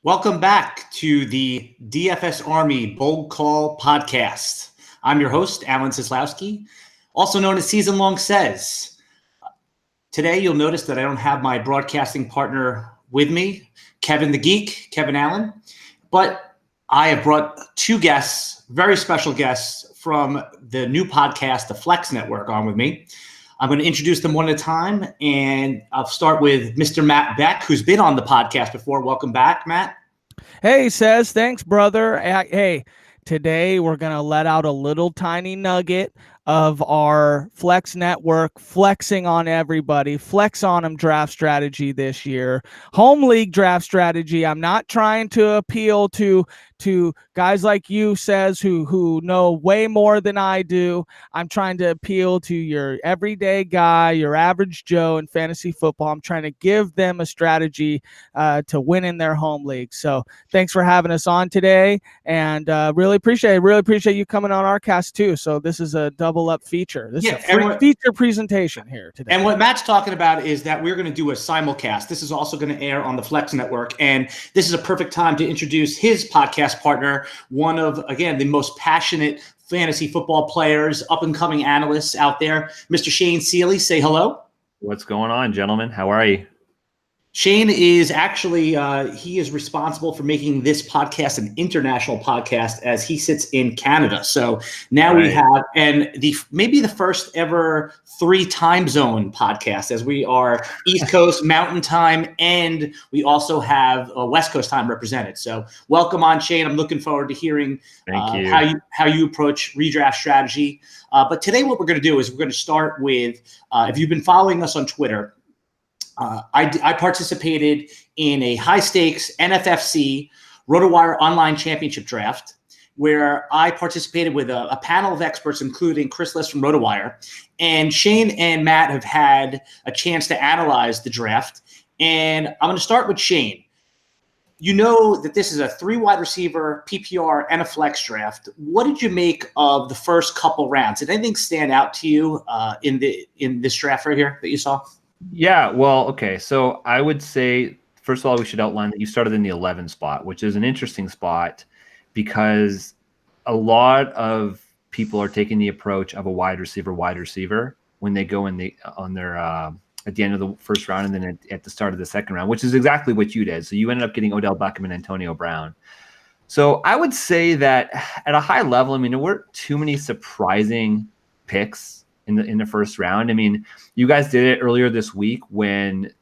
Welcome back to the DFSArmy Bold Call podcast. I'm your host, Alan Cislowski, also known as SeasonLongSez. Today, you'll notice that I don't have my broadcasting partner with me, Kevin the Geek, Kevin Allen, but I have brought two guests, very special guests from the new podcast, TheFlexNetwork, on with me. I'm going to introduce them one at a time, and I'll start with Mr. Matt Beck, who's been on the podcast before. Welcome back, Matt. Hey, Says, thanks, brother. Hey, today we're going to let out a little tiny nugget of our Flex Network flexing on everybody, flex on them draft strategy this year. Home league draft strategy. I'm not trying to appeal to guys like you, Says, who know way more than I do. I'm trying to appeal to your everyday guy, your average Joe in fantasy football. I'm trying to give them a strategy to win in their home league. So thanks for having us on today, and really appreciate it. Really appreciate you coming on our cast too. So this is a double up feature. This is a free feature presentation here today. And what Matt's talking about is that we're going to do a simulcast. This is also going to air on the Flex Network, and this is a perfect time to introduce his podcast partner, one of, again, the most passionate fantasy football players, up-and-coming analysts out there, Mr. Shane Seeley. Say hello. What's going on, gentlemen? How are you? Shane is actually, he is responsible for making this podcast an international podcast as he sits in Canada. So now we have, and maybe the first ever 3 time zone podcast, as we are East Coast Mountain Time, and we also have West Coast time represented. So welcome on, Shane. I'm looking forward to hearing how you approach redraft strategy. But today what we're going to do is we're going to start with, if you've been following us on Twitter, I participated in a high-stakes NFFC RotoWire online championship draft where I participated with a panel of experts, including Chris Liss from RotoWire. And Shane and Matt have had a chance to analyze the draft. And I'm going to start with Shane. You know that this is a 3 wide receiver PPR and a flex draft. What did you make of the first couple rounds? Did anything stand out to you in this draft right here that you saw? Yeah, well, okay. So I would say, first of all, we should outline that you started in the 11 spot, which is an interesting spot because a lot of people are taking the approach of a wide receiver when they go at the end of the first round and then at the start of the second round, which is exactly what you did. So you ended up getting Odell Beckham and Antonio Brown. So I would say that at a high level, I mean, there weren't too many surprising picks in the first round. I mean, you guys did it earlier this week when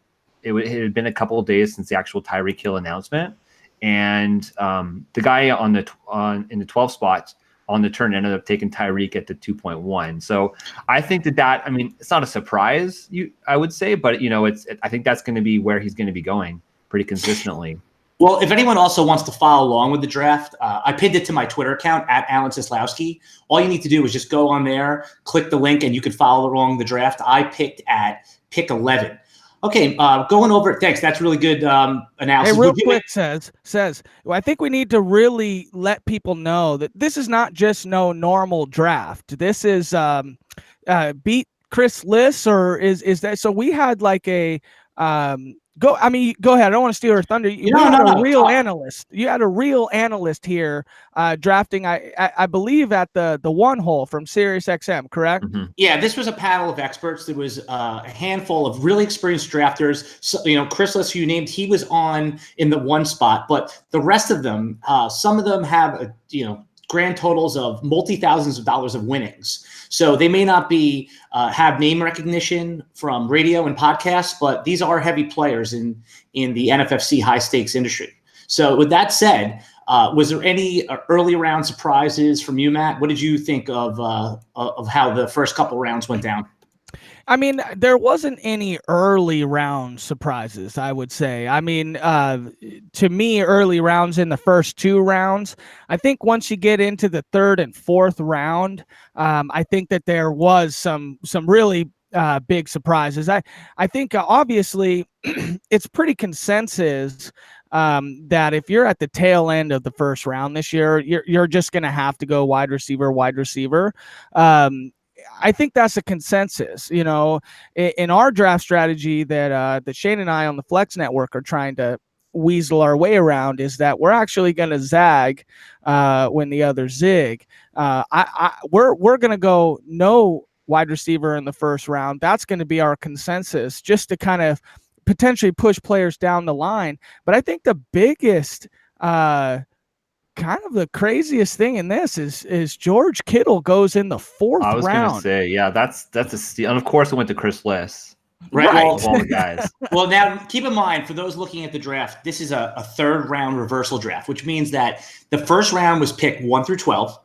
it had been a couple of days since the actual Tyreek Hill announcement, and the guy in the 12 spots on the turn ended up taking Tyreek at the 2.1. So I think that I mean, it's not a surprise, I would say, but I think that's going to be where he's going to be going pretty consistently. Well, if anyone also wants to follow along with the draft, I pinned it to my Twitter account at Alan Cislowski. All you need to do is just go on there, click the link, and you can follow along the draft. I picked at pick 11. Okay, going over it. Thanks. That's really good analysis. Hey, real quick, says, I think we need to really let people know that this is not just no normal draft. This is Beat Chris Liss, or is that? So we had like a go ahead. I don't want to steal her thunder. You had a real analyst. You had a real analyst here drafting, I believe, at the 1 hole from SiriusXM, correct? Mm-hmm. Yeah, this was a panel of experts. There was a handful of really experienced drafters. So, Chris Liss, who you named, he was on in the 1 spot, but the rest of them, some of them have grand totals of multi-thousands of dollars of winnings. So they may not be have name recognition from radio and podcasts, but these are heavy players in the NFFC high stakes industry. So with that said, was there any early round surprises from you, Matt? What did you think of how the first couple rounds went down? I mean, there wasn't any early round surprises, I would say. I mean, to me, early rounds in the first 2 rounds. I think once you get into the 3rd and 4th round, I think that there was some really big surprises. I think obviously it's pretty consensus that if you're at the tail end of the first round this year, you're just going to have to go wide receiver. I think that's a consensus, in our draft strategy that Shane and I on the Flex Network are trying to weasel our way around is that we're actually going to zag when the others zig. We're going to go no wide receiver in the first round. That's going to be our consensus, just to kind of potentially push players down the line. But I think the biggest kind of the craziest thing in this is George Kittle goes in the fourth round. I was going to say, yeah, that's a steal. And of course, it went to Chris Liss. Right. Well, of all the guys. Well, now keep in mind, for those looking at the draft, this is a third round reversal draft, which means that the first round was picked 1 through 12.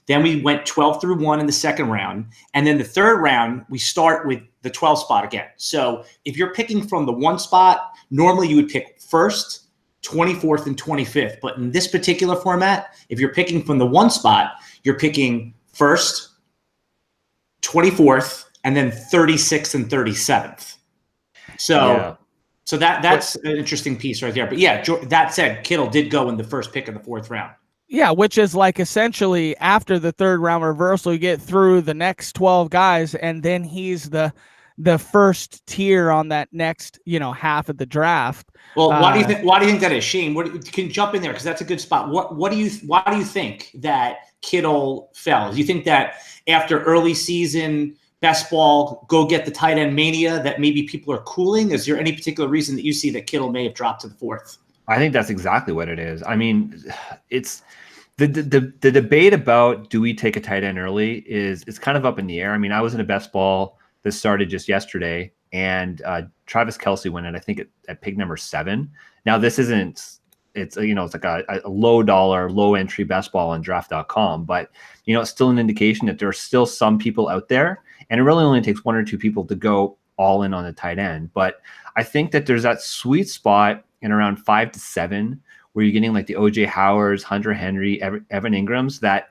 Then we went 12 through 1 in the second round. And then the third round, we start with the 12 spot again. So if you're picking from the 1 spot, normally you would pick first, 24th, and 25th. But in this particular format, if you're picking from the 1 spot, you're picking first, 24th, and then 36th and 37th. So that's an interesting piece right there. But yeah, that said, Kittle did go in the first pick of the 4th round. Yeah, which is like essentially after the third round reversal, you get through the next 12 guys, and then he's the first tier on that next, half of the draft. Well, why do you think that is, Shane? You can jump in there because that's a good spot. Why do you think that Kittle fell? Do you think that after early season best ball, go get the tight end mania, that maybe people are cooling? Is there any particular reason that you see that Kittle may have dropped to the 4th? I think that's exactly what it is. I mean, it's the debate about do we take a tight end early it's kind of up in the air. I mean, I was in a best ball that started just yesterday, and Travis Kelce went in, I think, at pick number 7. Now, this isn't, it's like a low dollar, low entry best ball on draft.com, but it's still an indication that there are still some people out there, and it really only takes 1 or 2 people to go all in on the tight end. But I think that there's that sweet spot in around 5 to 7 where you're getting like the OJ Howards, Hunter Henry, Evan Ingrams that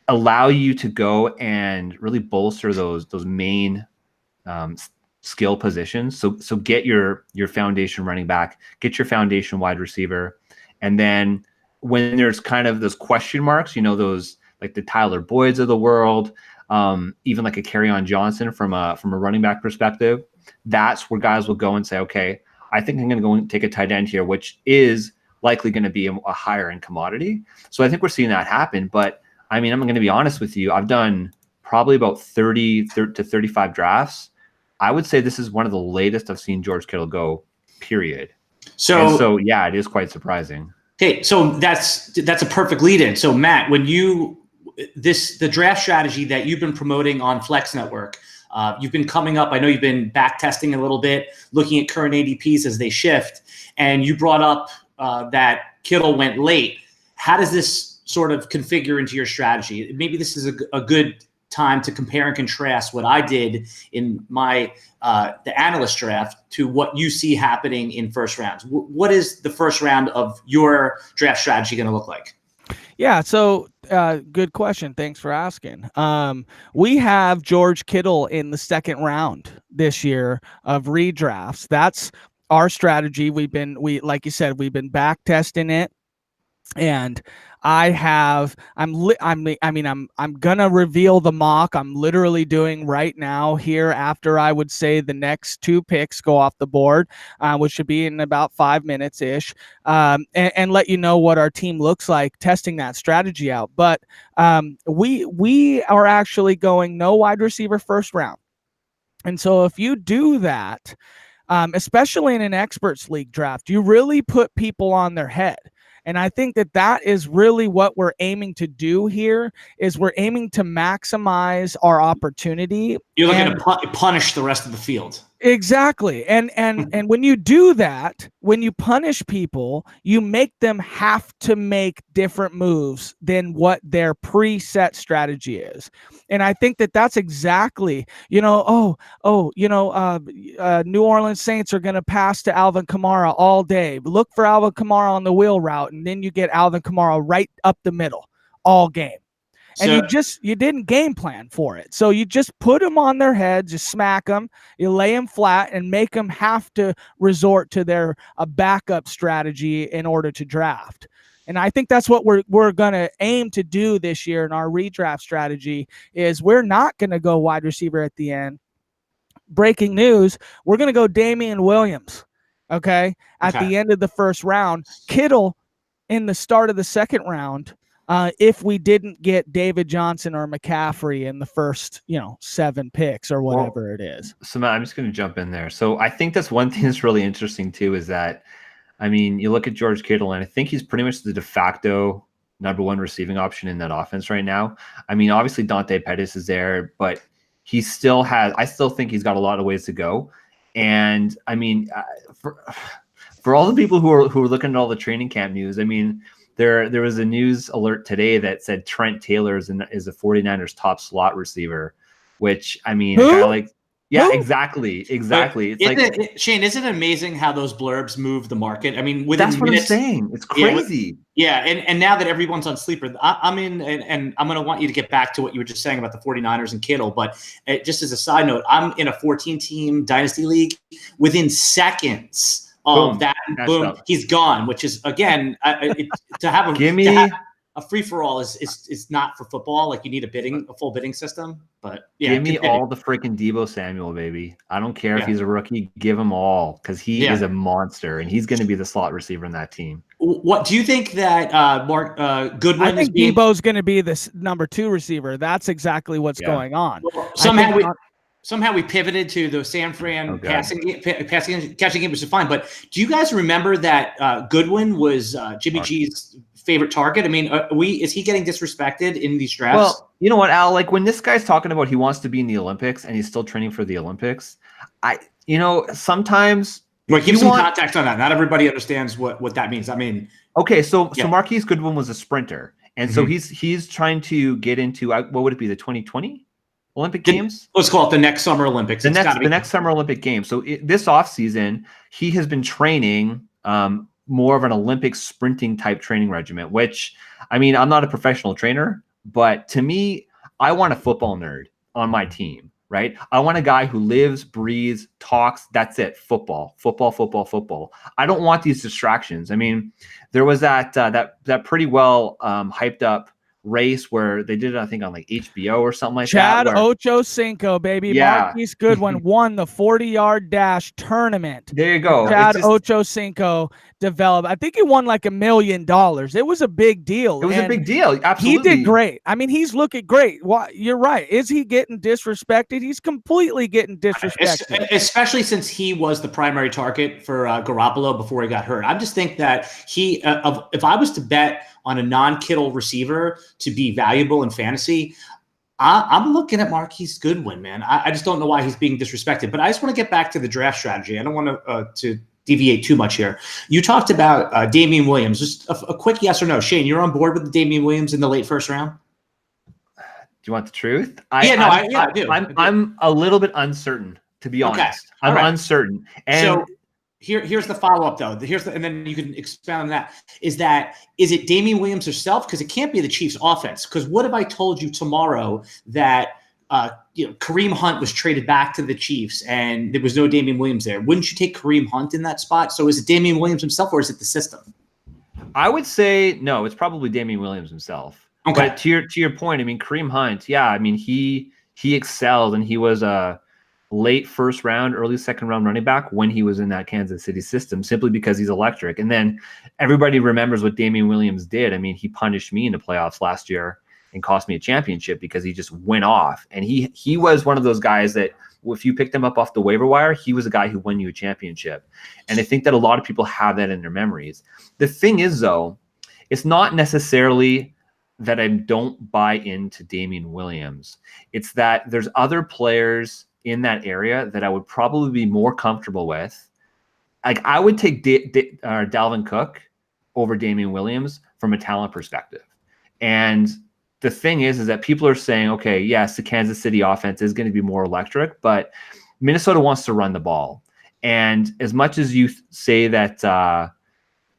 allow you to go and really bolster those main skill positions. So get your foundation running back, get your foundation wide receiver, and then when there's kind of those question marks, those like the Tyler Boyds of the world, even like a Kerryon Johnson from a running back perspective, that's where guys will go and say, okay, I think I'm going to go and take a tight end here, which is likely going to be a higher end commodity. So I think we're seeing that happen. But I mean, I'm going to be honest with you. I've done probably about 30 to 35 drafts. I would say this is one of the latest I've seen George Kittle go, period. So yeah, it is quite surprising. Okay, so that's a perfect lead in. So Matt, when the draft strategy that you've been promoting on Flex Network, you've been coming up. I know you've been back testing a little bit, looking at current ADPs as they shift, and you brought up that Kittle went late. How does this sort of configure into your strategy? Maybe this is a good time to compare and contrast what I did in my the analyst draft to what you see happening in first rounds. What is the first round of your draft strategy going to look like? Yeah, so good question. Thanks for asking. We have George Kittle in the 2nd round this year of redrafts. That's our strategy. Like you said, we've been back testing it, and I'm gonna reveal the mock I'm literally doing right now here after I would say the next 2 picks go off the board, which should be in about 5 minutes ish, and let you know what our team looks like testing that strategy out. But we are actually going no wide receiver first round, and so if you do that, especially in an experts league draft, you really put people on their head. And I think that is really what we're aiming to do here, is we're aiming to maximize our opportunity. You're looking to punish the rest of the field. Exactly. And when you do that, when you punish people, you make them have to make different moves than what their preset strategy is. And I think that's exactly, New Orleans Saints are going to pass to Alvin Kamara all day. Look for Alvin Kamara on the wheel route, and then you get Alvin Kamara right up the middle all game. And you didn't game plan for it. So you just put them on their head, just smack them, you lay them flat and make them have to resort to their backup strategy in order to draft. And I think that's what we're going to aim to do this year in our redraft strategy, is we're not going to go wide receiver at the end. Breaking news, we're going to go Damian Williams. Okay. At the end of the first round, Kittle in the start of the second round, if we didn't get David Johnson or McCaffrey in the first, 7 picks or whatever it is. So Matt, I'm just going to jump in there. So I think that's one thing that's really interesting too, is that, I mean, you look at George Kittle, and I think he's pretty much the de facto #1 receiving option in that offense right now. I mean, obviously Dante Pettis is there, but I still think he's got a lot of ways to go. And I mean, for all the people who are looking at all the training camp news, I mean, there was a news alert today that said Trent Taylor is the 49ers top slot receiver, which, I mean, a guy like, yeah, who? Exactly. It's Shane, isn't it amazing how those blurbs move the market? I mean, within that's minutes, what I'm saying. It's crazy. And now that everyone's on Sleeper, I'm in, and I'm going to want you to get back to what you were just saying about the 49ers and Kittle. But just as a side note, I'm in a 14-team dynasty league. Within seconds of boom, he's gone. Which is, again, to have a free for all is not for football. Like, you need a full bidding system. But yeah, give me all the freaking Deebo Samuel, baby. I don't care if he's a rookie. Give him all, because he is a monster, and he's going to be the slot receiver in that team. What do you think that Mark Goodwin? I think Deebo's going to be the #2 receiver. That's exactly what's going on. Well, somehow we pivoted to the San Fran catching game, which is fine. But do you guys remember that Goodwin was Jimmy G's favorite target? I mean, is he getting disrespected in these drafts? Well, you know what, Al? Like, when this guy's talking about he wants to be in the Olympics and he's still training for the Olympics, sometimes. Wait, give some context on that. Not everybody understands what that means. I mean, okay, so Marquise Goodwin was a sprinter, and so he's trying to get into what would it be, the 2020 Olympic Games? Let's call it the next Summer Olympics. The next Summer Olympic Games. So this offseason, he has been training more of an Olympic sprinting type training regimen, which, I mean, I'm not a professional trainer, but to me, I want a football nerd on my team, right? I want a guy who lives, breathes, talks. That's it. Football. I don't want these distractions. I mean, there was that pretty well hyped up race where they did it, I think, on like HBO or something like that. Chad Ochocinco, baby. Yeah. Marquise Goodwin won the 40-yard dash tournament. There you go. Chad Ochocinco developed. I think he won like $1 million. It was a big deal. It was a big deal. Absolutely. He did great. I mean, he's looking great. You're right. Is he getting disrespected? He's completely getting disrespected. Especially since he was the primary target for Garoppolo before he got hurt. I just think that if I was to bet on a non-Kittle receiver to be valuable in fantasy, I'm looking at Marquise Goodwin, man. I just don't know why he's being disrespected. But I just want to get back to the draft strategy. I don't want to deviate too much here. You talked about Damian Williams. Just a quick yes or no. Shane, you're on board with the Damian Williams in the late first round? Do you want the truth? I do. I'm a little bit uncertain, to be honest. I'm uncertain. And so here's the follow-up, though. And then you can expound on that. Is it Damian Williams herself? Because it can't be the Chiefs' offense. Because what if I told you tomorrow that Kareem Hunt was traded back to the Chiefs and there was no Damian Williams there? Wouldn't you take Kareem Hunt in that spot? So is it Damian Williams himself, or is it the system? I would say no. It's probably Damian Williams himself. Okay. But to your point, I mean, Kareem Hunt, I mean, he excelled, and he was a late first round, early second round running back when he was in that Kansas City system, simply because he's electric. And then everybody remembers what Damian Williams did. I mean, he punished me in the playoffs last year and cost me a championship because he just went off. And he was one of those guys that if you picked him up off the waiver wire, he was a guy who won you a championship. And I think that a lot of people have that in their memories. The thing is, though, it's not necessarily that I don't buy into Damian Williams. It's that there's other players in that area that I would probably be more comfortable with. Like, I would take Dalvin Cook over Damian Williams from a talent perspective. And the thing is that people are saying, okay, yes, the Kansas City offense is going to be more electric, but Minnesota wants to run the ball. And as much as you say that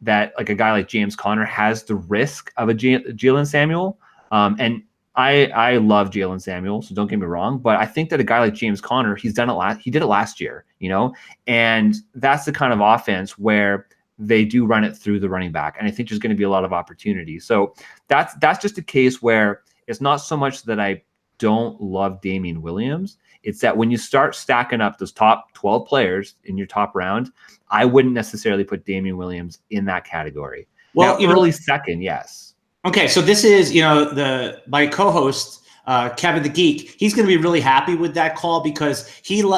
like a guy like James Conner has the risk of a Jalen Samuel, and I love Jalen Samuel, so don't get me wrong, but I think that a guy like James Conner, he did it last year, and that's the kind of offense where they do run it through the running back, and I think there's going to be a lot of opportunity. So that's just a case where it's not so much that I don't love Damian Williams. It's that when you start stacking up those top 12 players in your top round, I wouldn't necessarily put Damian Williams in that category. Well, now, early second, yes. Okay, so this is, my co-host, Kevin the Geek. He's going to be really happy with that call because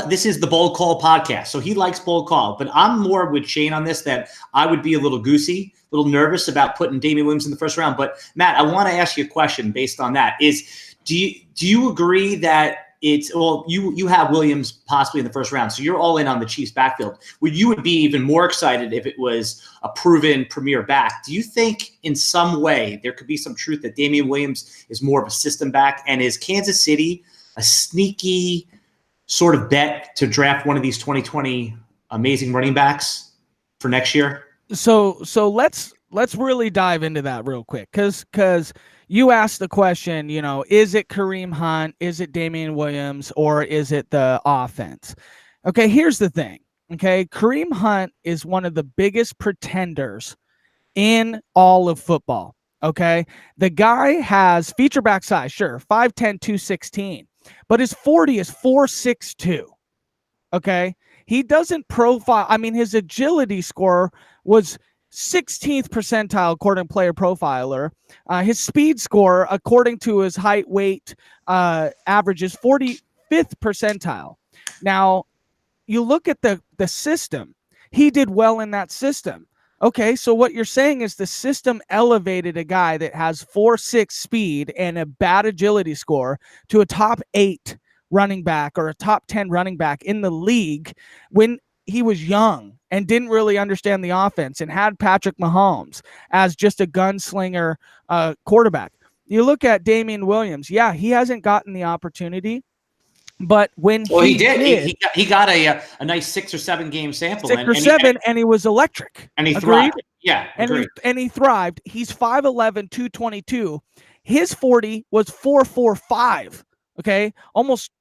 this is the Bold Call podcast, so he likes Bold Call. But I'm more with Shane on this, that I would be a little goosey, a little nervous about putting Damian Williams in the first round. But Matt, I want to ask you a question based on that. Do you agree that you have Williams possibly in the first round, so you're all in on the Chiefs backfield? You would be even more excited if it was a proven premier back. Do you think in some way there could be some truth that Damian Williams is more of a system back, and is Kansas City a sneaky sort of bet to draft one of these 2020 amazing running backs for next year? So let's really dive into that real quick, because you asked the question, is it Kareem Hunt, is it Damian Williams, or is it the offense? Okay, here's the thing. Okay, Kareem Hunt is one of the biggest pretenders in all of football. Okay, the guy has feature back size, sure, 5'10", 216, but his 40 is 4'6", okay? He doesn't profile. I mean, his agility score was 16th percentile according to Player Profiler. His speed score, according to his height weight average, is 45th percentile. Now, you look at the system. He did well in that system. Okay, so what you're saying is the system elevated a guy that has 4.6 speed and a bad agility score to a top 8 running back or a top 10 running back in the league when he was young and didn't really understand the offense and had Patrick Mahomes as just a gunslinger quarterback. You look at Damian Williams. Yeah, he hasn't gotten the opportunity, but when he did, he got a nice 6 or 7 game sample. And he was electric. And he thrived. Yeah, and he thrived. He's 5'11", 222. His 40 was 4.45. Okay, almost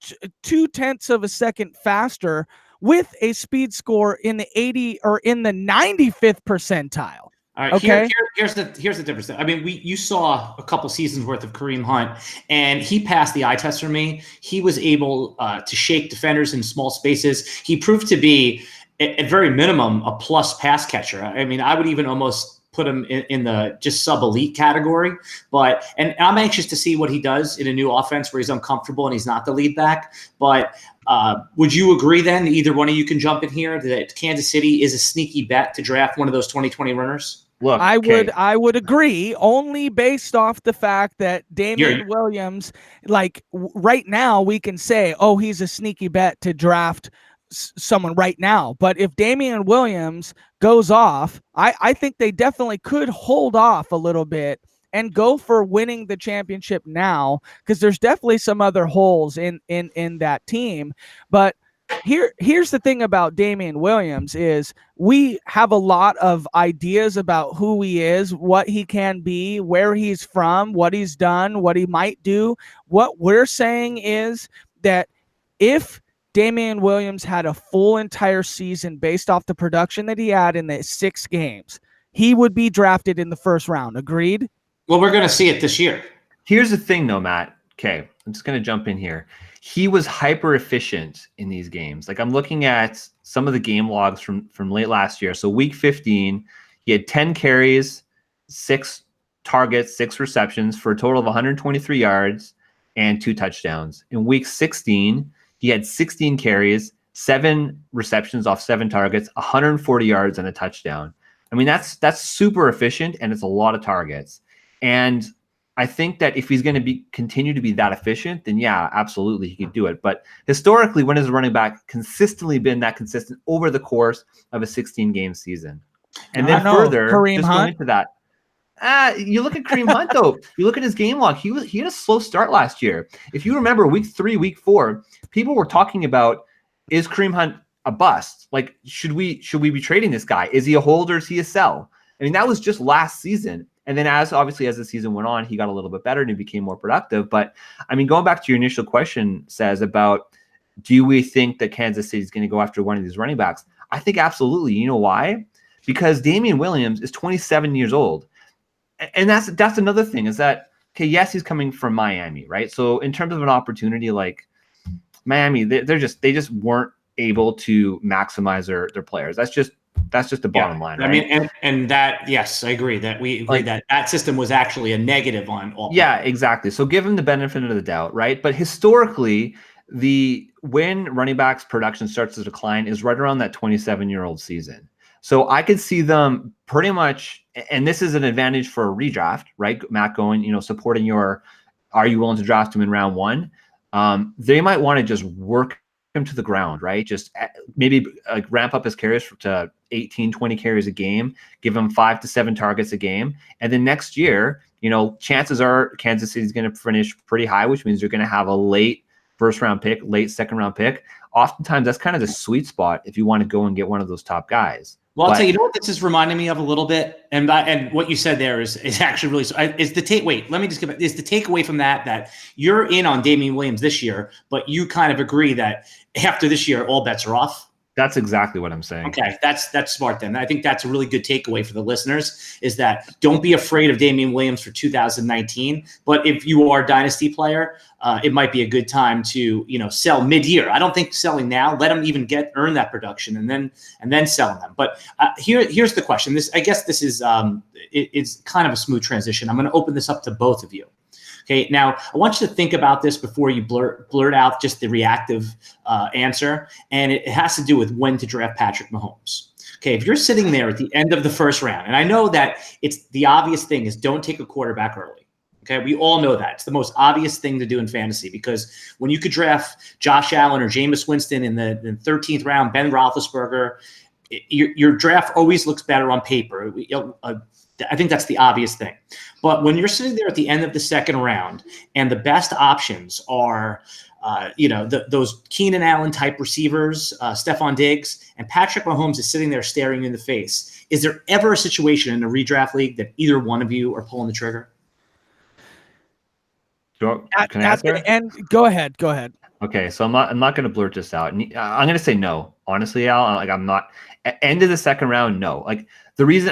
0.2 of a second faster, with a speed score in the 80 or in the 95th percentile. All right. Okay. Here's the difference. I mean, you saw a couple seasons worth of Kareem Hunt, and he passed the eye test for me. He was able to shake defenders in small spaces. He proved to be, at very minimum, a plus pass catcher. I mean, I would even almost put him in the just sub-elite category. And I'm anxious to see what he does in a new offense where he's uncomfortable and he's not the lead back. But would you agree then, either one of you can jump in here, that Kansas City is a sneaky bet to draft one of those 2020 runners? Look, I would agree, only based off the fact that Damian Williams, like right now, we can say, oh, he's a sneaky bet to draft someone right now. But if Damian Williams goes off, I think they definitely could hold off a little bit and go for winning the championship now, because there's definitely some other holes in that team. But here's the thing about Damian Williams is we have a lot of ideas about who he is, what he can be, where he's from, what he's done, what he might do. What we're saying is that if Damian Williams had a full entire season based off the production that he had in the 6 games, he would be drafted in the first round. Agreed? Well, we're going to see it this year. Here's the thing, though, Matt. Okay, I'm just going to jump in here. He was hyper efficient in these games. Like, I'm looking at some of the game logs from late last year. So week 15, he had 10 carries, 6 targets, 6 receptions for a total of 123 yards and 2 touchdowns. In week 16, he had 16 carries, 7 receptions off 7 targets, 140 yards and a touchdown. I mean, that's super efficient, and it's a lot of targets. And I think that if he's going to continue to be that efficient, then yeah, absolutely, he could do it. But historically, when has a running back consistently been that consistent over the course of a 16-game season? And then further, Kareem just Hunt. going into that, you look at Kareem Hunt, though. You look at his game log. He had a slow start last year. If you remember, week 3, week 4, people were talking about, is Kareem Hunt a bust? Like, should we be trading this guy? Is he a hold or is he a sell? I mean, that was just last season. And then as the season went on, he got a little bit better and he became more productive. But I mean, going back to your initial question, says about, do we think that Kansas City is going to go after one of these running backs? I think absolutely. You know why? Because Damian Williams is 27 years old. And that's another thing, is that okay, yes, he's coming from Miami, right? So in terms of an opportunity, like Miami, they just weren't able to maximize their players. That's just the bottom line, right? I mean, and that, yes, I agree that we agree that system was actually a negative on all. Yeah, exactly. So give him the benefit of the doubt, right? But historically, when running backs production starts to decline is right around that 27-year-old season. So I could see them pretty much, and this is an advantage for a redraft, right? Matt going, supporting are you willing to draft him in round 1? They might want to just work him to the ground, right? Just maybe ramp up his carries to 18, 20 carries a game, give him 5 to 7 targets a game. And then next year, chances are Kansas City is going to finish pretty high, which means you're going to have a late first round pick, late second round pick. Oftentimes that's kind of the sweet spot if you want to go and get one of those top guys. Well, I'll tell you, what this is reminding me of a little bit, and what you said there is actually really is the take. Wait, let me just give it. Is the takeaway from that you're in on Damian Williams this year, but you kind of agree that after this year, all bets are off? That's exactly what I'm saying. Okay, that's smart then. I think that's a really good takeaway for the listeners is that don't be afraid of Damian Williams for 2019. But if you are a dynasty player, it might be a good time to sell mid-year. I don't think selling now. Let them even earn that production and then selling them. But here's the question. I guess this is it's kind of a smooth transition. I'm going to open this up to both of you. Okay, now I want you to think about this before you blurt out just the reactive answer, and it has to do with when to draft Patrick Mahomes. Okay, if you're sitting there at the end of the first round, and I know that it's the obvious thing is don't take a quarterback early. Okay, we all know that. It's the most obvious thing to do in fantasy because when you could draft Josh Allen or Jameis Winston in the 13th round, Ben Roethlisberger, your draft always looks better on paper. I think that's the obvious thing. But when you're sitting there at the end of the second round and the best options are, those Keenan Allen type receivers, Stephon Diggs, and Patrick Mahomes is sitting there staring you in the face, is there ever a situation in a redraft league that either one of you are pulling the trigger? Can I answer? And go ahead. Okay, so I'm not going to blurt this out. I'm going to say no. Honestly, Al, I'm not. At end of the second round, no. Like the reason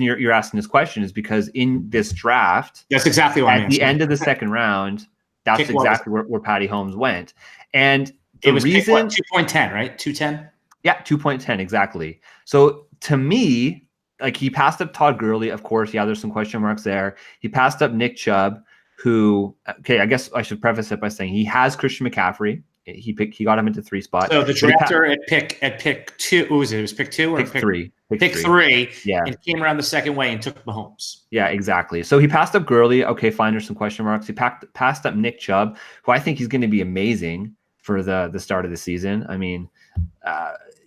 you're asking this question is because in this draft, that's exactly why at the end of the second round, that's exactly where Patty Holmes went. And the reason 2.10, right? 2.10. Yeah, 2.10 exactly. So to me, like he passed up Todd Gurley, of course. Yeah, there's some question marks there. He passed up Nick Chubb, who, okay, I guess I should preface it by saying he has Christian McCaffrey. He got him into 3 spots. So the drafter at pick 2, what was it? It was pick 2 or pick 3? Pick 3. Yeah, and came around the second way and took Mahomes. Yeah, exactly. So he passed up Gurley. Okay, fine. There's some question marks. He passed up Nick Chubb, who I think he's going to be amazing for the start of the season. I mean,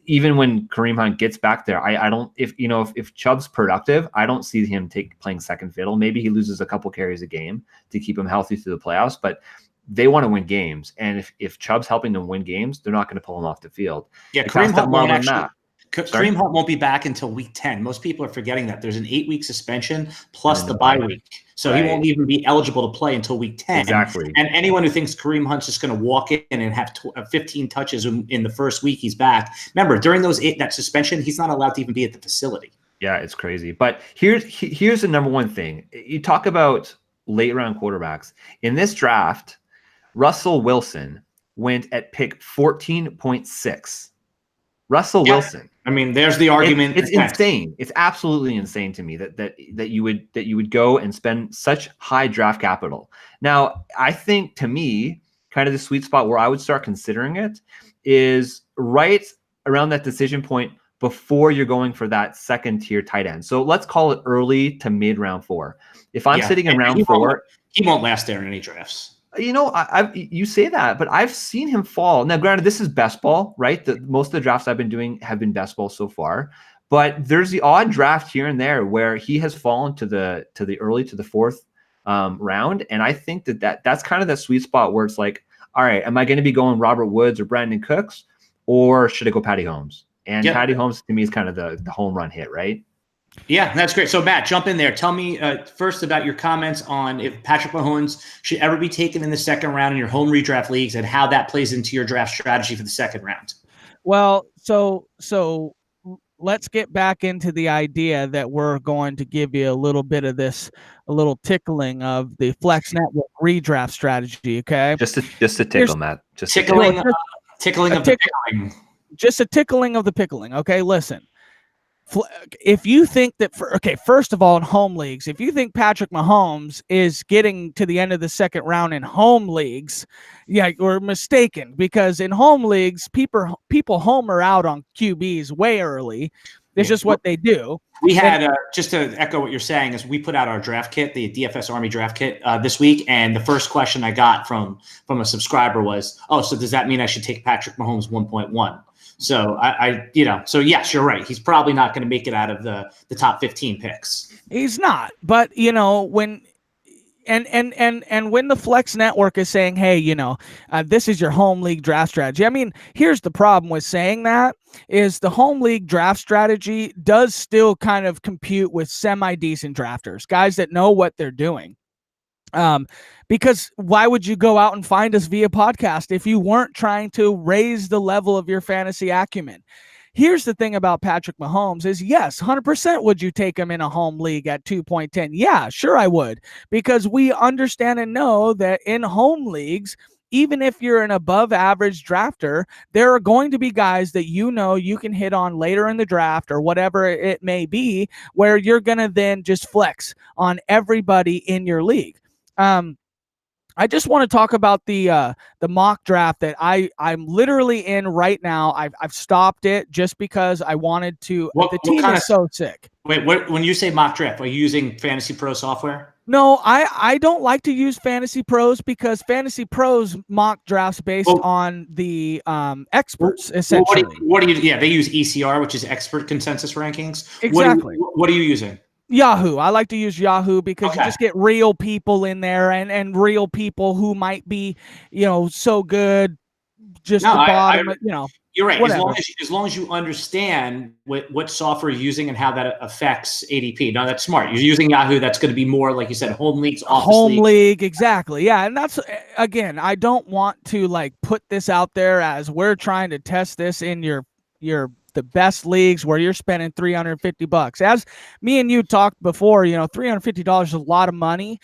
even when Kareem Hunt gets back there, I don't. If Chubb's productive, I don't see him playing second fiddle. Maybe he loses a couple carries a game to keep him healthy through the playoffs, but they want to win games, and if Chubb's helping them win games, they're not going to pull him off the field. Yeah, Kareem Hunt won't be back until week 10. Most people are forgetting that there's an 8-week suspension plus the bye week, so he won't even be eligible to play until week 10. Exactly. And anyone who thinks Kareem Hunt's just going to walk in and have 15 touches in the first week he's back, remember during that suspension, he's not allowed to even be at the facility. Yeah, it's crazy. But here's the number one thing. You talk about late round quarterbacks in this draft. Russell Wilson went at pick 14.6. Russell Wilson. I mean, there's the argument. It's insane. It's absolutely insane to me that you would go and spend such high draft capital. Now, I think to me, kind of the sweet spot where I would start considering it is right around that decision point before you're going for that second tier tight end. So let's call it early to mid round 4. If I'm sitting in round 4, he won't last there in any drafts. You say that, but I've seen him fall. Now, granted, this is best ball, right? Most of the drafts I've been doing have been best ball so far, but there's the odd draft here and there where he has fallen to the early to the 4th round, and I think that's kind of the sweet spot where it's like, all right, am I going to be going Robert Woods or Brandon Cooks, or should I go Patty Holmes? And Patty Holmes to me is kind of the home run hit, right? Yeah, that's great. So, Matt, jump in there. Tell me first about your comments on if Patrick Mahomes should ever be taken in the second round in your home redraft leagues and how that plays into your draft strategy for the second round. Well, so let's get back into the idea that we're going to give you a little bit of this, a little tickling of the Flex Network redraft strategy. Okay. Just to tickle, Matt. Just tickling of the pickling. Just a tickling of the pickling. Okay. Listen, if you think that, first of all, in home leagues, if you think Patrick Mahomes is getting to the end of the second round in home leagues, yeah, you're mistaken, because in home leagues, people homer out on QBs way early. It's just what they do. We had, just to echo what you're saying, is we put out our draft kit, the DFSArmy draft kit this week, and the first question I got from a subscriber was, oh, so does that mean I should take Patrick Mahomes 1.1? So so yes, you're right. He's probably not going to make it out of the top 15 picks. He's not. But when when the Flex Network is saying, hey, this is your home league draft strategy. I mean, here's the problem with saying that is the home league draft strategy does still kind of compute with semi-decent drafters, guys that know what they're doing. Because why would you go out and find us via podcast if you weren't trying to raise the level of your fantasy acumen? Here's the thing about Patrick Mahomes is, yes, 100% would you take him in a home league at 2.10? Yeah, sure I would, because we understand and know that in home leagues, even if you're an above average drafter, there are going to be guys that you can hit on later in the draft or whatever it may be, where you're going to then just flex on everybody in your league. I just want to talk about the mock draft that I'm literally in right now. I've stopped it just because I wanted to. The team is so sick. Wait, when you say mock draft, are you using Fantasy Pro software? No, I don't like to use Fantasy Pros because Fantasy Pros mock drafts based on the experts, essentially. What do you? Yeah, they use ECR, which is expert consensus rankings. Exactly. What are you using? Yahoo. I like to use Yahoo because you just get real people in there and real people who might be, so good. Just the bottom, You're right. As long as you understand what software you're using and how that affects ADP. No, that's smart. You're using Yahoo. That's going to be more, like you said, home leagues, office league. Exactly. Yeah. And that's, again, I don't want to put this out there as we're trying to test this in the best leagues where you're spending $350. As me and you talked before, $350 is a lot of money.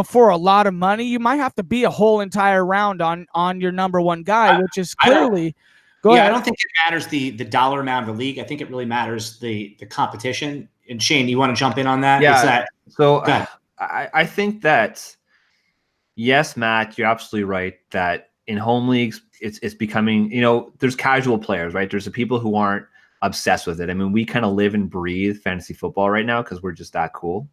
For a lot of money, you might have to be a whole entire round on your number one guy, which is clearly. Go ahead. I don't think it matters the dollar amount of the league. I think it really matters the competition. And Shane, you want to jump in on that? Yeah. I think that, yes, Matt, you're absolutely right that in home leagues, it's becoming, there's casual players, right? There's the people who aren't obsessed with it. I mean, we kind of live and breathe fantasy football right now because we're just that cool.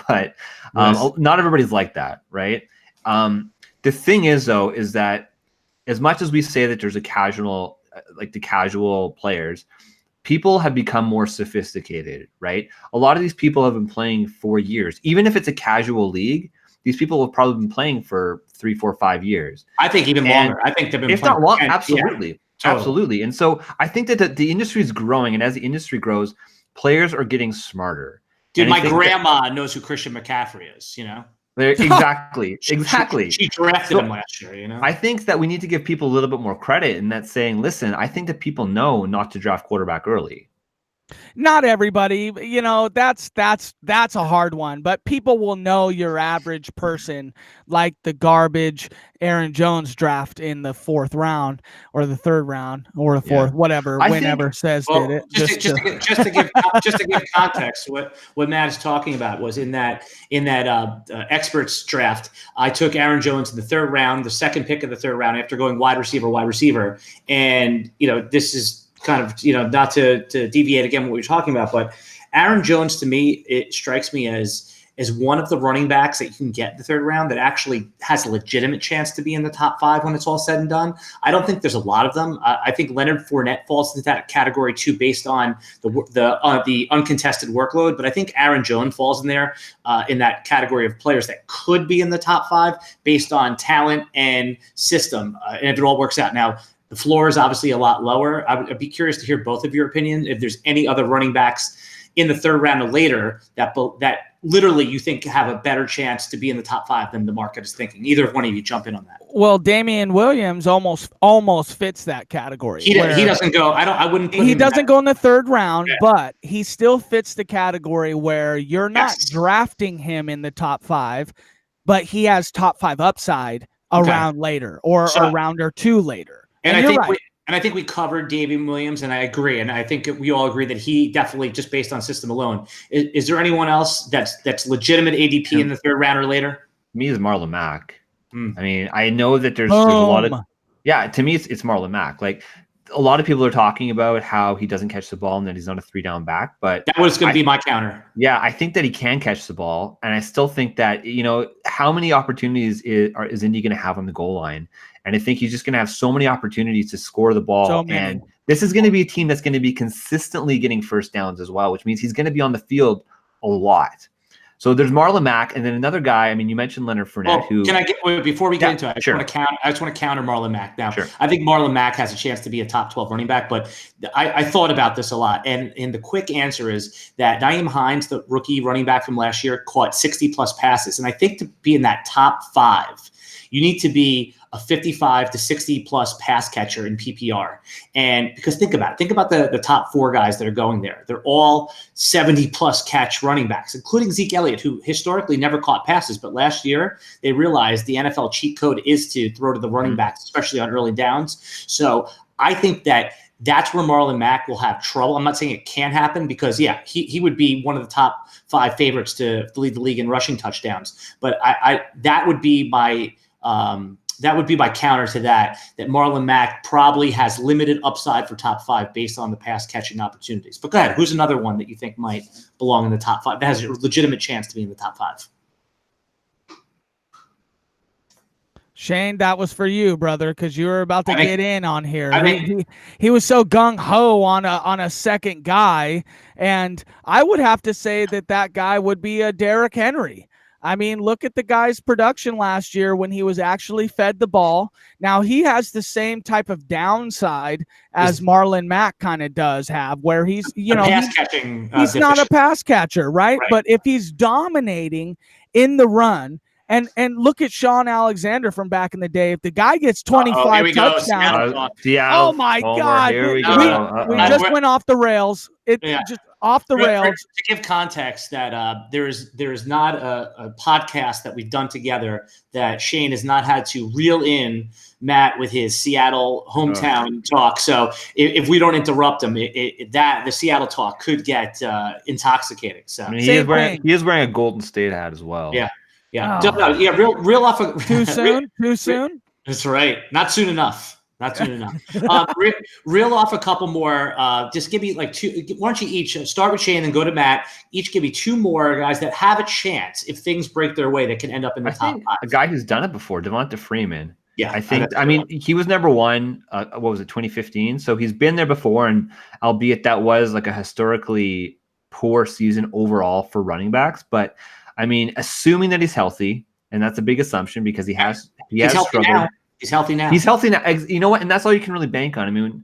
But not everybody's like that, right? The thing is, though, is that as much as we say that there's a casual, the casual players, people have become more sophisticated, right? A lot of these people have been playing for years. Even if it's a casual league, these people have probably been playing for 3, 4, 5 years. I think even longer. I think they've been if playing not long. Absolutely. Yeah. Totally. Absolutely. And so I think that the industry is growing, and as the industry grows, players are getting smarter. Dude, my grandma knows who Christian McCaffrey is, Exactly. She drafted him last year, I think that we need to give people a little bit more credit, and that's saying, listen, I think that people know not to draft quarterback early. Not everybody, that's a hard one, but people will know your average person, like the garbage Aaron Jones draft in the 4th round or the 3rd round or the 4th, whatever, whenever Says did it. Just to give context, what Matt is talking about was in that experts draft, I took Aaron Jones in the 3rd round, the 2nd pick of the 3rd round after going wide receiver, and this is kind of, not to deviate again what we were talking about, but Aaron Jones, to me, it strikes me as one of the running backs that you can get in the 3rd round that actually has a legitimate chance to be in the top 5 when it's all said and done. I don't think there's a lot of them. I think Leonard Fournette falls into that category too, based on the uncontested workload. But I think Aaron Jones falls in there in that category of players that could be in the top 5 based on talent and system, and if it all works out. Now, the floor is obviously a lot lower. I'd be curious to hear both of your opinions. If there's any other running backs in the third round or later that literally you think have a better chance to be in the top 5 than the market is thinking? Either one of you jump in on that. Well, Damian Williams almost fits that category. He doesn't go. I wouldn't put him. He doesn't go in the third round, but he still fits the category where you're not drafting him in the top 5, but he has top 5 upside a round later or a round or 2 later. And I think we covered Damian Williams, and I agree. And I think we all agree that he definitely, just based on system alone, is there anyone else that's legitimate ADP in the third round or later? Me is Marlon Mack. I mean, I know that there's a lot of to me it's Marlon Mack. Like, a lot of people are talking about how he doesn't catch the ball and that he's not a 3-down back, but that was going to be my counter. Yeah, I think that he can catch the ball, and I still think that, how many opportunities is Indy going to have on the goal line? And I think he's just going to have so many opportunities to score the ball. And this is going to be a team that's going to be consistently getting first downs as well, which means he's going to be on the field a lot. So there's Marlon Mack, and then another guy. I mean, you mentioned Leonard Fournette. Before we get into it, I just want to counter Marlon Mack now. Sure. I think Marlon Mack has a chance to be a top 12 running back, but I thought about this a lot, and the quick answer is that Nyheim Hines, the rookie running back from last year, caught 60+ passes, and I think to be in that top 5, you need to be a 55 to 60+ pass catcher in PPR. And because think about the top 4 guys that are going there. They're all 70+ catch running backs, including Zeke Elliott, who historically never caught passes. But last year they realized the NFL cheat code is to throw to the running backs, especially on early downs. So I think that's where Marlon Mack will have trouble. I'm not saying it can't happen because, he would be one of the top 5 favorites to lead the league in rushing touchdowns. But that would be my counter to that Marlon Mack probably has limited upside for top 5 based on the pass catching opportunities. But go ahead. Who's another one that you think might belong in the top 5 that has a legitimate chance to be in the top 5? Shane, that was for you, brother, because you were about to get in on here. He was so gung-ho on a second guy, and I would have to say that guy would be a Derrick Henry. I mean, look at the guy's production last year when he was actually fed the ball. Now, he has the same type of downside as Marlon Mack kind of does have, where he's, he's not a pass catcher, right? But if he's dominating in the run, and look at Sean Alexander from back in the day. If the guy gets 25 touchdowns, oh my God, we just went off the rails. Just off the rails. To give context, that there is not a podcast that we've done together that Shane has not had to reel in Matt with his Seattle hometown talk. So if we don't interrupt him, the Seattle talk could get intoxicating. So I mean, he is wearing a Golden State hat as well. Yeah. Real off of too soon. Too soon. That's right. Not soon enough. Reel off a couple more. Just give me like 2. Why don't you each start with Shane and go to Matt? Each give me 2 more guys that have a chance if things break their way that can end up in the top 5. A guy who's done it before, Devonta Freeman. Yeah, I mean, he was number 1. What was it, 2015? So he's been there before, and albeit that was like a historically poor season overall for running backs, but I mean, assuming that he's healthy, and that's a big assumption because he has struggled. Now. He's healthy now. He's healthy now. You know what? And that's all you can really bank on. I mean,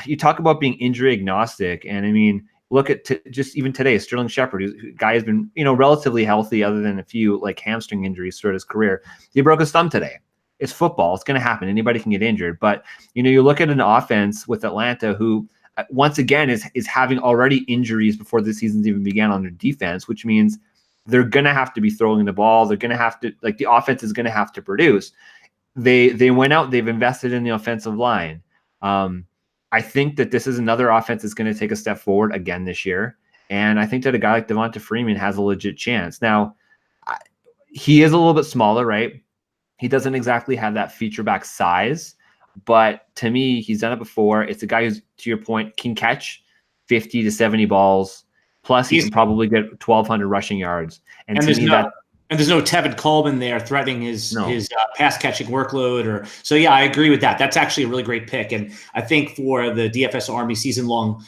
you talk about being injury agnostic, and I mean, look at just even today, Sterling Shepard, who guy has been relatively healthy, other than a few like hamstring injuries throughout his career. He broke his thumb today. It's football. It's going to happen. Anybody can get injured. But you look at an offense with Atlanta, who once again is having already injuries before the season's even began on their defense, which means they're going to have to be throwing the ball. They're going to have to, like, the offense is going to have to produce. They went out, they've invested in the offensive line. I think that this is another offense that's going to take a step forward again this year. And I think that a guy like Devonta Freeman has a legit chance. Now, he is a little bit smaller, right? He doesn't exactly have that feature back size, but to me, he's done it before. It's a guy who's, to your point, can catch 50 to 70 balls. Plus, he can probably get 1,200 rushing yards. And to me, And there's no Tevin Coleman there threatening his pass catching workload, so yeah, I agree with that. That's actually a really great pick, and I think for the DFS Army season long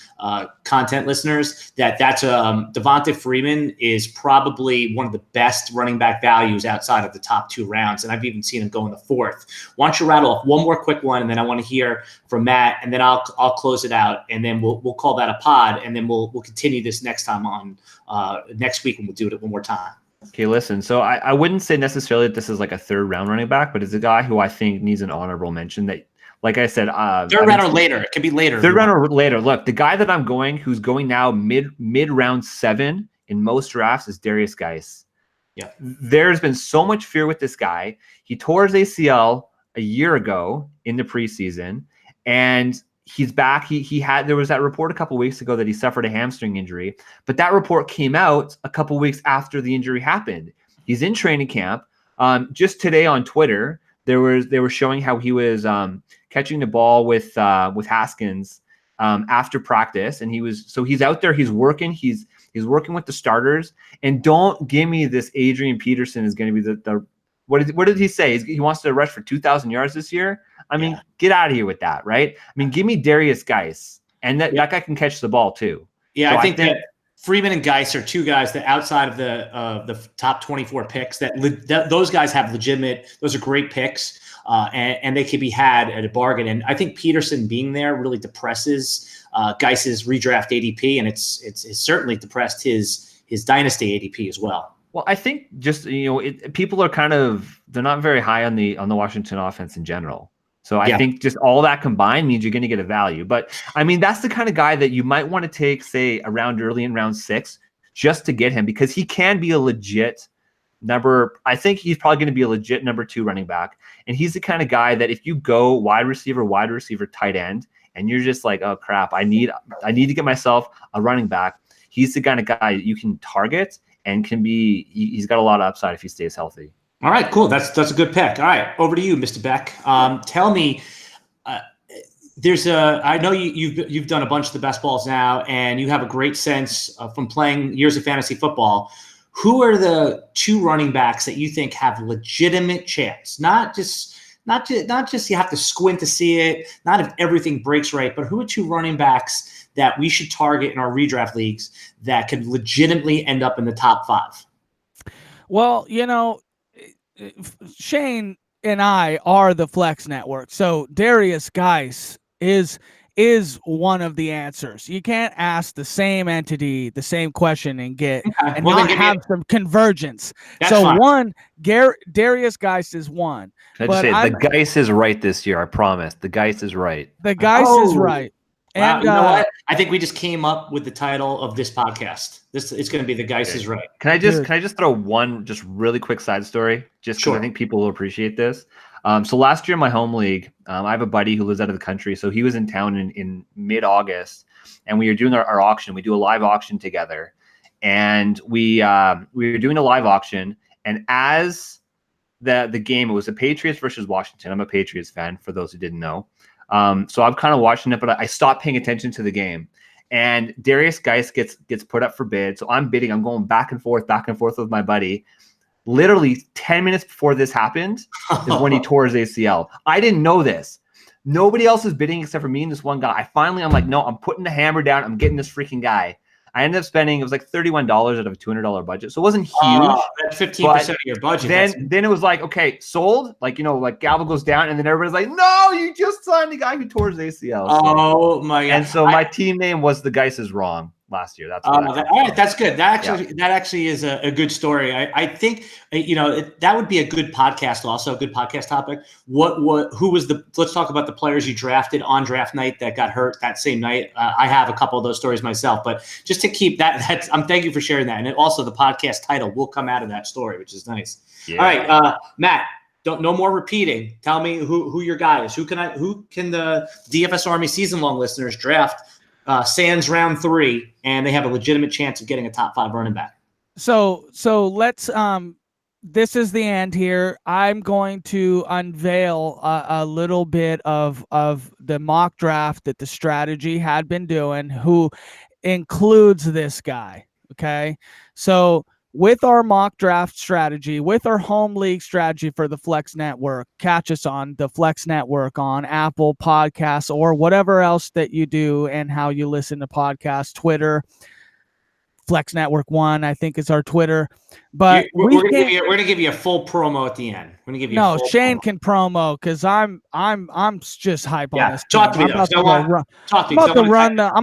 content listeners, that's Devonta Freeman is probably one of the best running back values outside of the top 2 rounds, and I've even seen him go in the 4th. Why don't you rattle off one more quick one, and then I want to hear from Matt, and then I'll close it out, and then we'll call that a pod, and then we'll continue this next time on next week, and we'll do it one more time. Okay, listen. So I wouldn't say necessarily that this is like a 3rd round running back, but it's a guy who I think needs an honorable mention. That, like I said, 3rd round or later. It could be later. 3rd round or later. Look, the guy that who's going now mid round 7 in most drafts is Darius Geis. Yeah, there's been so much fear with this guy. He tore his ACL a year ago in the preseason, and he's back. There was that report a couple weeks ago that he suffered a hamstring injury, but that report came out a couple weeks after the injury happened. He's in training camp. Just today on Twitter, they were showing how he was catching the ball with Haskins after practice, and he's out there. He's working. He's working with the starters. And don't give me this Adrian Peterson is going to be the what did he say? He wants to rush for 2,000 yards this year. I mean, Get out of here with that, right? I mean, give me Darius Geis, and that guy can catch the ball too. Yeah, so I think that Freeman and Geis are 2 guys that outside of the top 24 picks, that those guys have legitimate. Those are great picks, and they can be had at a bargain. And I think Peterson being there really depresses Geis's redraft ADP, and it's certainly depressed his dynasty ADP as well. Well, I think just people are they're not very high on the Washington offense in general. So I think just all that combined means you're going to get a value. But I mean, that's the kind of guy that you might want to take, say, around early in round 6 just to get him, because he can be a legit I think he's probably going to be a legit number 2 running back. And he's the kind of guy that if you go wide receiver, tight end, and you're just like, oh crap, I need to get myself a running back, he's the kind of guy that you can target and he's got a lot of upside if he stays healthy. All right, cool. That's a good pick. All right, over to you, Mr. Beck. Tell me, I know you've done a bunch of the best balls now, and you have a great sense from playing years of fantasy football. Who are the 2 running backs that you think have legitimate chance? Not just you have to squint to see it, not if everything breaks right, but who are 2 running backs that we should target in our redraft leagues that could legitimately end up in the top 5? Well, Shane and I are the Flex Network. So Darius Geis is one of the answers. You can't ask the same entity the same question and not have some convergence. That's so fine. One, Darius Geis is one. Can I just say, the Geis is right this year, I promise. The Geis is right. The Geis is right. Wow, and you know what? I think we just came up with the title of this podcast. It's going to be The Geis is Right. Can I just throw one just really quick side story? Just because I think people will appreciate this. So last year in my home league, I have a buddy who lives out of the country. So he was in town in mid-August, and we were doing our auction. We do a live auction together, and we were doing a live auction. And as the game, it was the Patriots versus Washington. I'm a Patriots fan, for those who didn't know. So I'm kind of watching it, but I stopped paying attention to the game. And Darius Geis gets put up for bid. So I'm bidding. I'm going back and forth with my buddy. Literally 10 minutes before this happened is when he tore his ACL. I didn't know this. Nobody else is bidding except for me and this one guy. I'm like, no, I'm putting the hammer down. I'm getting this freaking guy. I ended up spending, it was like $31 out of a $200 budget. So it wasn't huge. That's 15% of your budget. Then it was like, okay, sold. Like gavel goes down, and then everybody's like, no, you just signed the guy who tore his ACL. Oh my God. And so my team name was The Geis is Wrong last year. That's all right. That's good. That actually is a good story. I think that would be a good podcast. Also, a good podcast topic. Let's talk about the players you drafted on draft night that got hurt that same night. I have a couple of those stories myself, but just to keep thank you for sharing that. And also the podcast title will come out of that story, which is nice. Yeah. All right, Matt. No more repeating. Tell me who your guy is. Who can the DFS Army season long listeners draft? Sans round 3, and they have a legitimate chance of getting a top 5 running back. So let's this is the end here. I'm going to unveil a little bit of the mock draft that the strategy had been doing, who includes this guy. Okay, so with our mock draft strategy, with our home league strategy for the Flex Network. Catch us on the Flex Network on Apple Podcasts or whatever else that you do and how you listen to podcasts, Twitter. Flex Network 1, I think, is our Twitter. But we're gonna give you a full promo at the end. We're gonna give you a full Shane promo. can promo because I'm just hype on this. Talk to me. I'm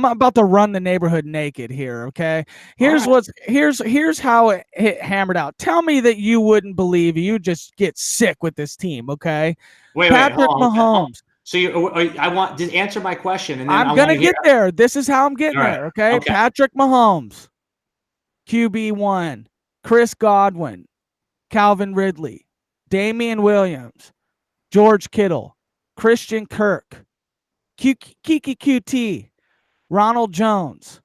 about to run the neighborhood naked here. Okay. Here's how it hit hammered out. Tell me that you wouldn't believe you just get sick with this team. Okay. Patrick Mahomes. So I want to answer my question, and then I'm gonna get there. This is how I'm getting there. Okay? Patrick Mahomes, QB1, Chris Godwin, Calvin Ridley, Damian Williams, George Kittle, Christian Kirk, Kiki QT, Ronald Jones,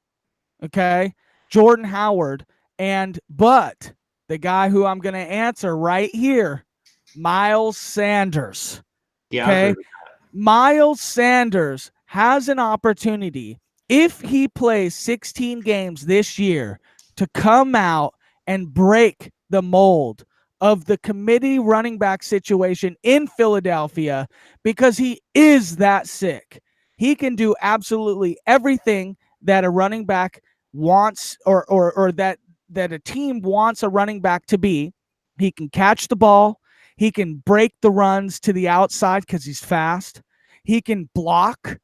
okay, Jordan Howard, but the guy who I'm gonna answer right here, Miles Sanders. Okay. Miles Sanders has an opportunity, if he plays 16 games this year, to come out and break the mold of the committee running back situation in Philadelphia, because he is that sick. He can do absolutely everything that a running back wants or that a team wants a running back to be. He can catch the ball. He can break the runs to the outside because he's fast. He can block,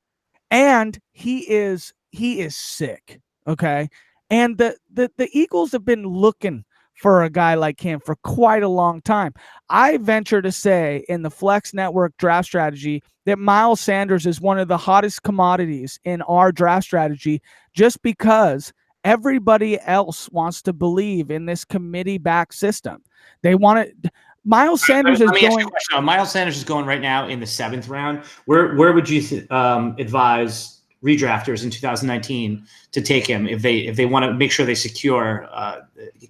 and he is sick. Okay. And the Eagles have been looking for a guy like him for quite a long time. I venture to say in the Flex Network draft strategy that Miles Sanders is one of the hottest commodities in our draft strategy, just because everybody else wants to believe in this committee back system. They want it. Miles Sanders is going. Miles Sanders is going right now in the 7th round. Where would you advise redrafters in 2019 to take him if they want to make sure they secure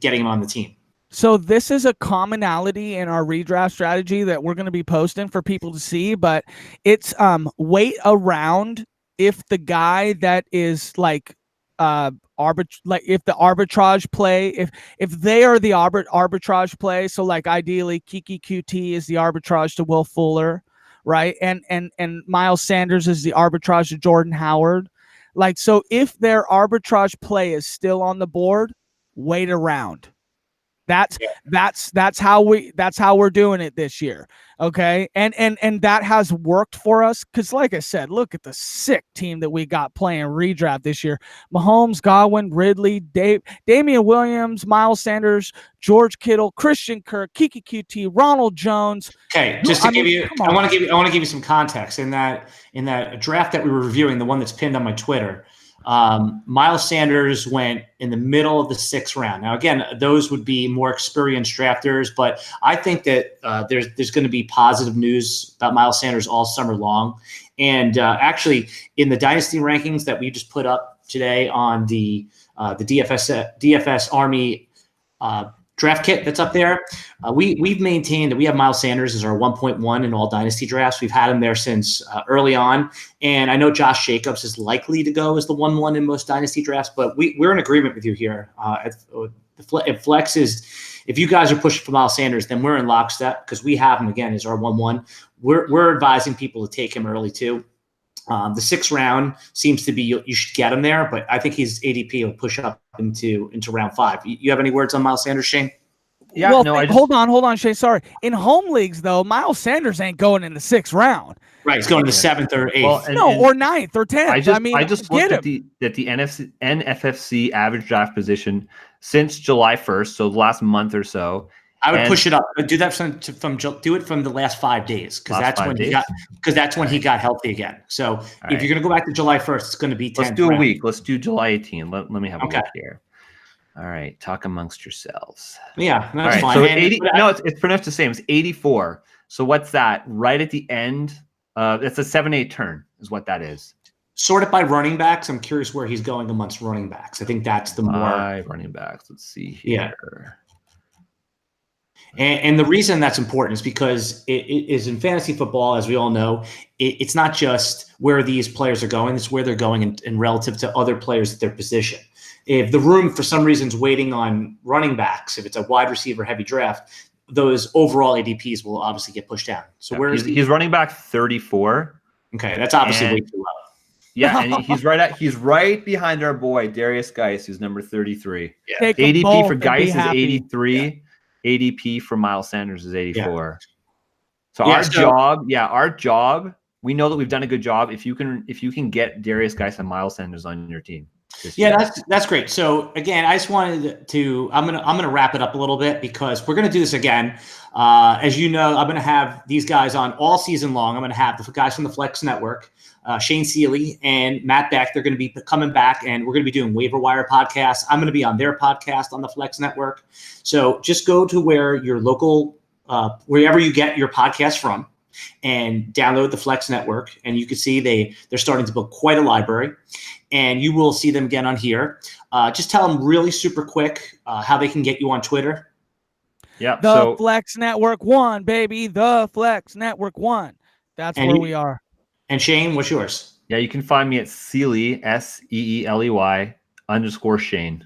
getting him on the team? So this is a commonality in our redraft strategy that we're going to be posting for people to see, but it's wait around if the guy that is like if the arbitrage play, if they are the arbitrage play, so like ideally Kiki QT is the arbitrage to Will Fuller, right? And Miles Sanders is the arbitrage to Jordan Howard. Like, so if their arbitrage play is still on the board, wait around. That's how we're doing it this year. Okay. And that has worked for us. Cause like I said, look at the sick team that we got playing redraft this year. Mahomes, Godwin, Ridley, Damian Williams, Miles Sanders, George Kittle, Christian Kirk, Kiki QT, Ronald Jones. Okay. Just to give you, I want to give you some context in that draft that we were reviewing, the one that's pinned on my Twitter. Miles Sanders went in the middle of the 6th round. Now, again, those would be more experienced drafters, but I think that there's going to be positive news about Miles Sanders all summer long. And actually, in the dynasty rankings that we just put up today on the DFSArmy draft kit that's up there, we've maintained that we have Miles Sanders as our 1.1 in all dynasty drafts. We've had him there since early on, and I know Josh Jacobs is likely to go as the 1-1 in most dynasty drafts, but we're in agreement with you here. If Flex is, if you guys are pushing for Miles Sanders, then we're in lockstep because we have him again as our 1-1. We're advising people to take him early too. The 6th round seems to be you should get him there, but I think his ADP will push up into round 5. You have any words on Miles Sanders, Shane? Yeah, well, no. Hold on, Shane. Sorry. In home leagues, though, Miles Sanders ain't going in the 6th round. Right, he's going to the 7th or 8th. Well, or 9th or 10th. I just looked at the NFFC average draft position since July 1st, so the last month or so. I would push it up. Do that do it from the last 5 days because that's when he got healthy again. So if you're going to go back to July 1st, it's going to be 10th. Let's do a week. Let's do July 18. Let me have a look here. All right, talk amongst yourselves. Yeah, that's fine. So 80. No, it's pretty much the same. It's 84. So what's that? Right at the end. It's a 7-8 turn, is what that is. Sort it by running backs. I'm curious where he's going amongst running backs. I think that's the more running backs. Let's see here. Yeah. And the reason that's important is because it is in fantasy football, as we all know, it's not just where these players are going, it's where they're going in relative to other players at their position. if the room for some reason is waiting on running backs, if it's a wide receiver heavy draft, those overall ADPs will obviously get pushed down. So where is he's running back 34. Okay, that's obviously way too low. Yeah, and he's right behind our boy Darius Geis, who's number 33. Yeah. ADP for Geis is 83. Yeah. ADP for Miles Sanders is 84. Yeah. So our job, we know that we've done a good job. If you can get Darius Geis and Miles Sanders on your team. Yeah, that's great. So again, I just wanted to I'm gonna wrap it up a little bit because we're gonna do this again. As you know, I'm gonna have these guys on all season long. I'm gonna have the guys from the Flex Network, Shane Seeley and Matt Beck. They're gonna be coming back, and we're gonna be doing waiver wire podcasts. I'm gonna be on their podcast on the Flex Network. So just go to where your local, wherever you get your podcast from, and download the Flex Network, and you can see they're starting to build quite a library, and you will see them again on here. Just tell them really super quick how they can get you on Twitter. Yeah, the Flex Network 1, baby. The Flex Network 1. That's where we are. And Shane, what's yours? Yeah, you can find me at Seeley, SEELEY _Shane.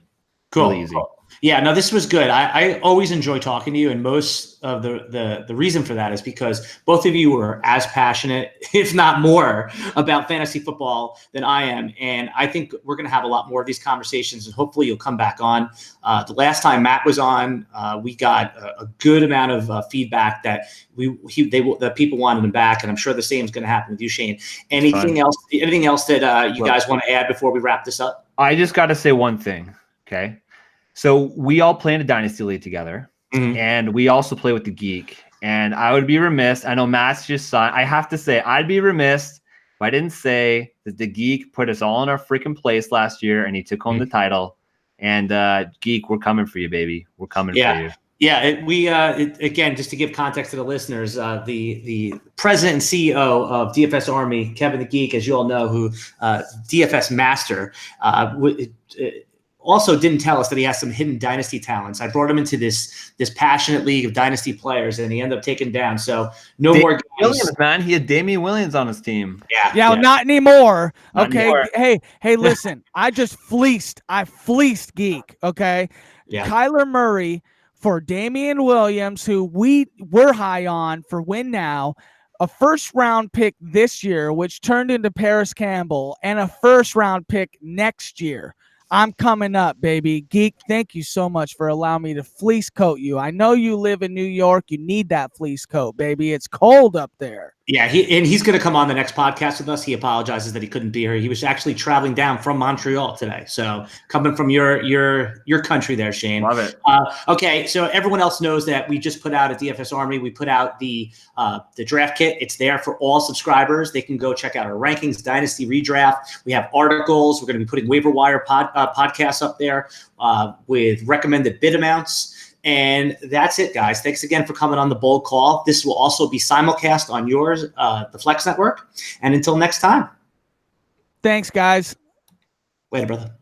Cool. Really easy. Yeah, no, this was good. I always enjoy talking to you, and most of the reason for that is because both of you are as passionate, if not more, about fantasy football than I am. And I think we're going to have a lot more of these conversations, and hopefully you'll come back on. The last time Matt was on, we got a good amount of feedback that the people wanted him back, and I'm sure the same is going to happen with you, Shane. Anything else that you guys want to add before we wrap this up? I just got to say one thing, okay? So we all play in a dynasty league together, and we also play with the Geek. And I would be remiss. I know Matt's just signed. I have to say, I'd be remiss if I didn't say that the Geek put us all in our freaking place last year, and he took home the title. And Geek, we're coming for you, baby. We're coming for you. Yeah, again, just to give context to the listeners, the president and CEO of DFSArmy, Kevin the Geek, as you all know, who DFS master, also didn't tell us that he has some hidden dynasty talents. I brought him into this passionate league of dynasty players, and he ended up taking down. So more games. Williams, man. He had Damian Williams on his team. Yeah. Not anymore. Okay. Hey, listen. I fleeced Geek. Okay. Yeah. Kyler Murray for Damian Williams, who we're high on for win now. A first-round pick this year, which turned into Paris Campbell, and a first-round pick next year. I'm coming up, baby. Geek, thank you so much for allowing me to fleece coat you. I know you live in New York. You need that fleece coat, baby. It's cold up there. Yeah, he's going to come on the next podcast with us. He apologizes that he couldn't be here. He was actually traveling down from Montreal today. So coming from your country there, Shane. Love it. Okay, so everyone else knows that we just put out at DFSArmy. We put out the draft kit. It's there for all subscribers. They can go check out our rankings, Dynasty Redraft. We have articles. We're going to be putting waiver wire podcasts up there with recommended bid amounts. And that's it, guys. Thanks again for coming on the Bold Call. This will also be simulcast on yours, the Flex Network. And until next time. Thanks, guys. Later, brother.